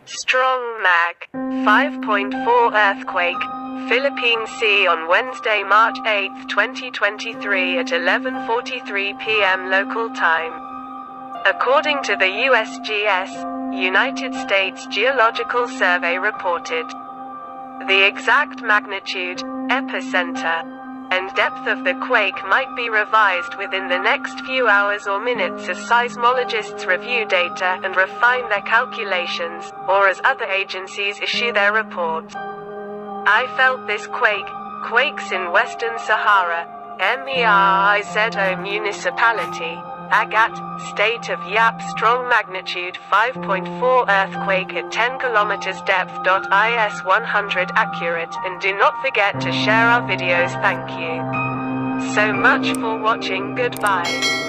Strong Mag. 5.4 earthquake, Philippine Sea on Wednesday, March 8, 2023 at 11:43 p.m. local time. According to the USGS, United States Geological Survey reported the exact magnitude, epicenter, and depth of the quake might be revised within the next few hours or minutes as seismologists review data and refine their calculations, or as other agencies issue their report. I felt this quake, quakes in Western Sahara, MERIZO Municipality, AGAT, State of Yap, strong magnitude 5.4 earthquake at 10 kilometers depth.is 100 accurate, and do not forget to share our videos. Thank you so much for watching. Goodbye.